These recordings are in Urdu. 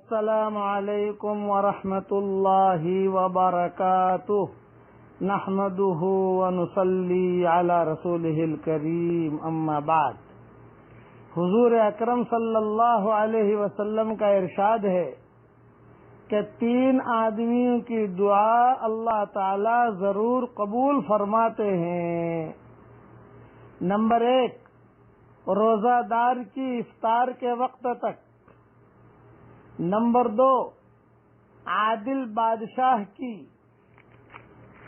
السلام علیکم ورحمۃ اللہ وبرکاتہ نحمده ونصلی علی رسولہ الکریم اما بعد۔ حضور اکرم صلی اللہ علیہ وسلم کا ارشاد ہے کہ 3 آدمیوں کی دعا اللہ تعالی ضرور قبول فرماتے ہیں۔ نمبر 1، روزہ دار کی افطار کے وقت تک۔ نمبر 2، عادل بادشاہ کی۔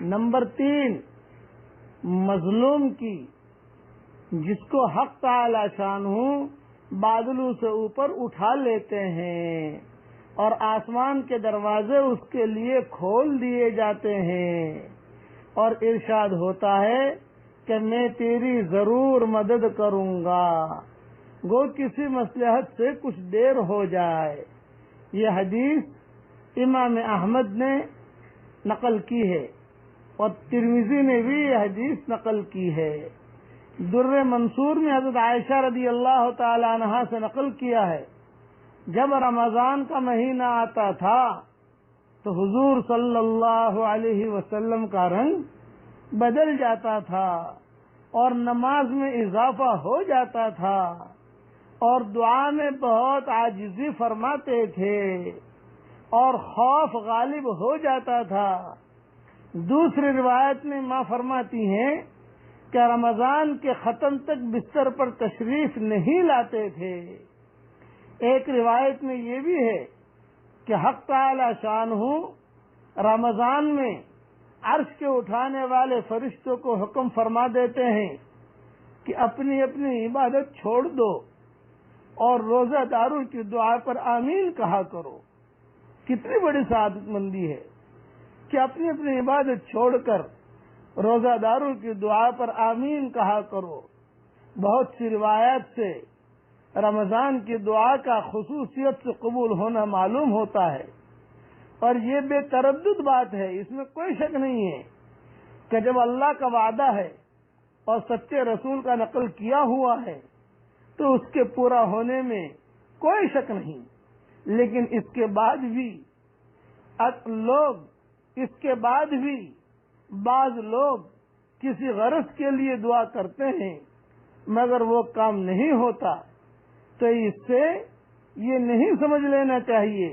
نمبر 3، مظلوم کی، جس کو حق تعالی شانہ بادلوں سے اوپر اٹھا لیتے ہیں اور آسمان کے دروازے اس کے لیے کھول دیے جاتے ہیں، اور ارشاد ہوتا ہے کہ میں تیری ضرور مدد کروں گا، گو کسی مصلحت سے کچھ دیر ہو جائے۔ یہ حدیث امام احمد نے نقل کی ہے اور ترمذی نے بھی یہ حدیث نقل کی ہے۔ در منصور میں حضرت عائشہ رضی اللہ تعالی عنہا سے نقل کیا ہے، جب رمضان کا مہینہ آتا تھا تو حضور صلی اللہ علیہ وسلم کا رنگ بدل جاتا تھا اور نماز میں اضافہ ہو جاتا تھا اور دعا میں بہت عاجزی فرماتے تھے اور خوف غالب ہو جاتا تھا۔ دوسری روایت میں ماں فرماتی ہیں کہ رمضان کے ختم تک بستر پر تشریف نہیں لاتے تھے۔ ایک روایت میں یہ بھی ہے کہ حق تعالی شانہ رمضان میں عرش کے اٹھانے والے فرشتوں کو حکم فرما دیتے ہیں کہ اپنی اپنی عبادت چھوڑ دو اور روزہ داروں کی دعا پر آمین کہا کرو۔ کتنی بڑی سعادت مندی ہے کہ اپنی اپنی عبادت چھوڑ کر روزہ داروں کی دعا پر آمین کہا کرو۔ بہت سی روایات سے رمضان کی دعا کا خصوصیت سے قبول ہونا معلوم ہوتا ہے، اور یہ بے تردد بات ہے، اس میں کوئی شک نہیں ہے کہ جب اللہ کا وعدہ ہے اور سچے رسول کا نقل کیا ہوا ہے تو اس کے پورا ہونے میں کوئی شک نہیں۔ لیکن اس کے بعد بھی بعض لوگ کسی غرض کے لیے دعا کرتے ہیں، مگر وہ کام نہیں ہوتا، تو اس سے یہ نہیں سمجھ لینا چاہیے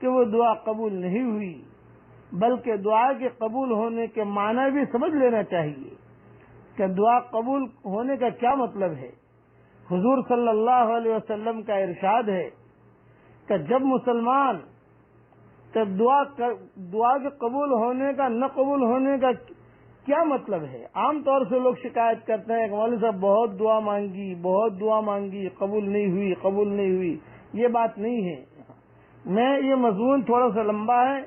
کہ وہ دعا قبول نہیں ہوئی، بلکہ دعا کے قبول ہونے کے معنی بھی سمجھ لینا چاہیے کہ دعا قبول ہونے کا کیا مطلب ہے۔ حضور صلی اللہ علیہ وسلم کا ارشاد ہے کہ جب مسلمان دعا کے قبول ہونے کا نہ قبول ہونے کا کیا مطلب ہے؟ عام طور سے لوگ شکایت کرتے ہیں کہ مولوی صاحب بہت دعا مانگی قبول نہیں ہوئی۔ یہ بات نہیں ہے۔ میں یہ مضمون تھوڑا سا لمبا ہے،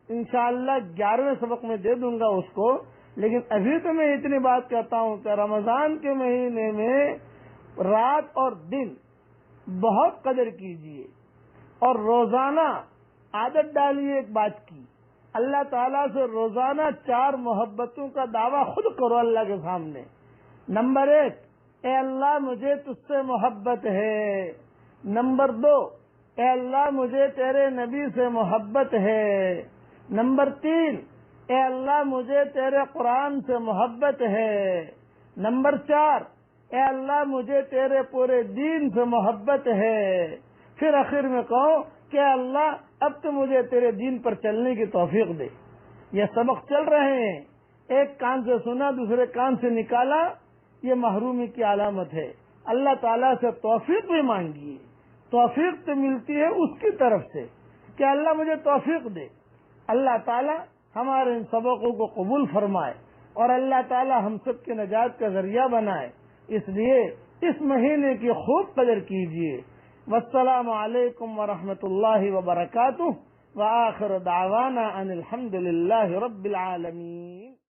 انشاءاللہ 11ویں سبق میں دے دوں گا اس کو، لیکن ابھی تو میں اتنی بات کہتا ہوں کہ رمضان کے مہینے میں رات اور دن بہت قدر کیجیے اور روزانہ عادت ڈالیے ایک بات کی، اللہ تعالیٰ سے روزانہ 4 محبتوں کا دعویٰ خود کرو اللہ کے سامنے۔ نمبر 1، اے اللہ مجھے تجھ سے محبت ہے۔ نمبر 2، اے اللہ مجھے تیرے نبی سے محبت ہے۔ نمبر 3، اے اللہ مجھے تیرے قرآن سے محبت ہے۔ نمبر 4، اے اللہ مجھے تیرے پورے دین سے محبت ہے۔ پھر آخر میں کہو کہ اللہ اب تو مجھے تیرے دین پر چلنے کی توفیق دے۔ یہ سبق چل رہے ہیں، ایک کان سے سنا دوسرے کان سے نکالا، یہ محرومی کی علامت ہے۔ اللہ تعالیٰ سے توفیق بھی مانگیے، توفیق تو ملتی ہے اس کی طرف سے کہ اللہ مجھے توفیق دے۔ اللہ تعالیٰ ہمارے ان سبقوں کو قبول فرمائے اور اللہ تعالیٰ ہم سب کے نجات کا ذریعہ بنائے۔ اس لیے اس مہینے کی خوب قدر کیجیے۔ والسلام علیکم ورحمۃ اللہ وبرکاتہ، وآخر دعوانا ان الحمد للہ رب العالمین۔